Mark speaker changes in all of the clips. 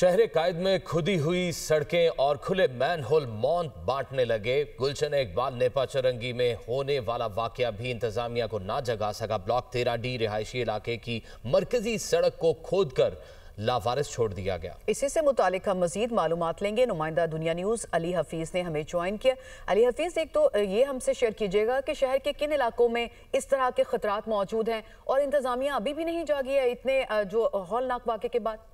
Speaker 1: शहर कायद में खुदी हुई सड़कें और खुले मैनहोल मौत बांटने लगे। गुलशन इकबाल नेपा चरंगी में होने वाला वाकया भी इंतजामिया को ना जगा सका। ब्लॉक 13D रिहायशी इलाके की मरकजी सड़क को खोदकर लावारिस छोड़ दिया गया।
Speaker 2: इसी से मुतालिक हम मजीद मालूमात लेंगे। नुमाइंदा दुनिया न्यूज़ अली हफीज ने हमें ज्वाइन किया। अली हफीज, एक तो ये हमसे शेयर कीजिएगा कि शहर के किन इलाकों में इस तरह के खतरात मौजूद हैं और इंतजामिया अभी भी नहीं जागी है इतने जो हौलनाक वाक़े के बाद।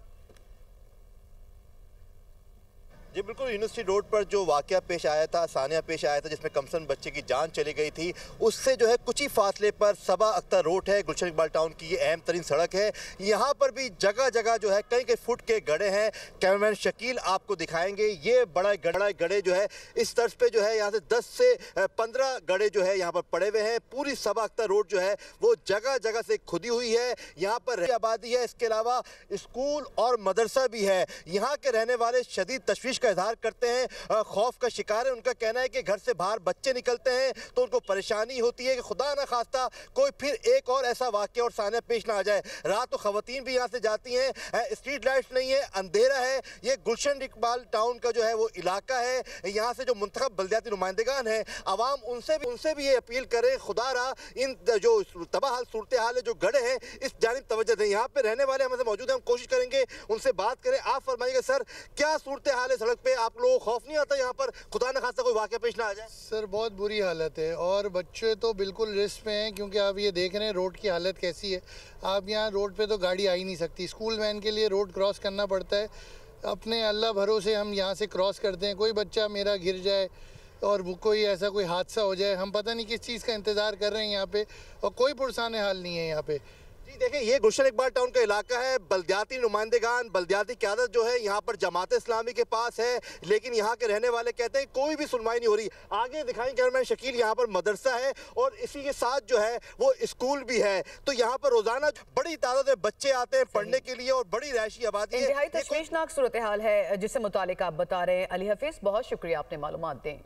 Speaker 3: जी बिल्कुल, यूनिवर्सिटी रोड पर जो वाकया पेश आया था, सानिया पेश आया था, जिसमें कमसन बच्चे की जान चली गई थी, उससे जो है कुछ ही फासले पर सबा अख्तर रोड है। गुलशन इकबाल टाउन की ये अहम तरीन सड़क है। यहाँ पर भी जगह जगह जो है कई कई फुट के गड्ढे हैं। कैमरामैन शकील आपको दिखाएंगे। ये बड़ा गड्ढे जो है इस तर्ज पे जो है यहाँ से 10 से 15 गड्ढे जो है यहाँ पर पड़े हुए हैं। पूरी सबा अख्तर रोड जो है वो जगह जगह से खुदी हुई है। यहाँ पर आबादी है, इसके अलावा स्कूल और मदरसा भी है। यहाँ के रहने वाले शदीद तशवीश इजहार करते हैं, खौफ का शिकार है। उनका कहना है कि घर से बाहर बच्चे निकलते हैं तो उनको परेशानी होती है कि खुदा ना खास्ता कोई फिर एक और ऐसा वाकया और सामने पेश ना आ जाए। रात तो खवातीन भी यहाँ से जाती हैं, स्ट्रीट लाइट्स नहीं है, अंधेरा है। ये गुलशन इकबाल टाउन का जो है वो इलाका है। यहाँ से जो मुंतखब बल्दियाती नुमाइंदगान हैं, आवाम उनसे भी ये अपील करें, खुदा रहा इन जो तबाह सूरत हाल है, जो गड्ढे हैं, इस जानिब तवज्जो दें। यहाँ पे रहने वाले हमारे मौजूद हैं, हम कोशिश करेंगे उनसे बात करें। आप फरमाइएगा सर, क्या सूरत हाल है सड़क पे? आप लोगों को खौफ नहीं आता यहाँ पर खुदा न खास्ता कोई वाकया पेश ना आ जाए?
Speaker 4: सर बहुत बुरी हालत है और बच्चे तो बिल्कुल रिस्क में हैं, क्योंकि आप ये देख रहे हैं रोड की हालत कैसी है। आप यहाँ रोड पे तो गाड़ी आ ही नहीं सकती। स्कूल वैन के लिए रोड क्रॉस करना पड़ता है। अपने अल्लाह भरोसे हम यहाँ से क्रॉस करते हैं, कोई बच्चा मेरा गिर जाए और कोई ऐसा कोई हादसा हो जाए, हम पता नहीं किस चीज़ का इंतज़ार कर रहे हैं यहाँ पे, और कोई पुरसाने हाल नहीं है यहाँ पे।
Speaker 3: जी देखिए, ये गुलशन इकबाल टाउन का इलाका है। बल्दियाती नुमाइंदगान, बल्दियाती क़यादत जो है यहाँ पर जमात इस्लामी के पास है, लेकिन यहाँ के रहने वाले कहते हैं कोई भी सुनवाई नहीं हो रही। आगे दिखाएं कैमरामैन शकील, यहाँ पर मदरसा है और इसी के साथ जो है वो स्कूल भी है। तो यहाँ पर रोजाना बड़ी तादाद में बच्चे आते हैं पढ़ने के लिए और बड़ी रहायशी आबादी है।
Speaker 2: इंतहाई तशवीशनाक सूरत हाल है जिससे मुतालिक आप बता रहे हैं। अली हफीज, बहुत शुक्रिया, आपने मालूमात दें।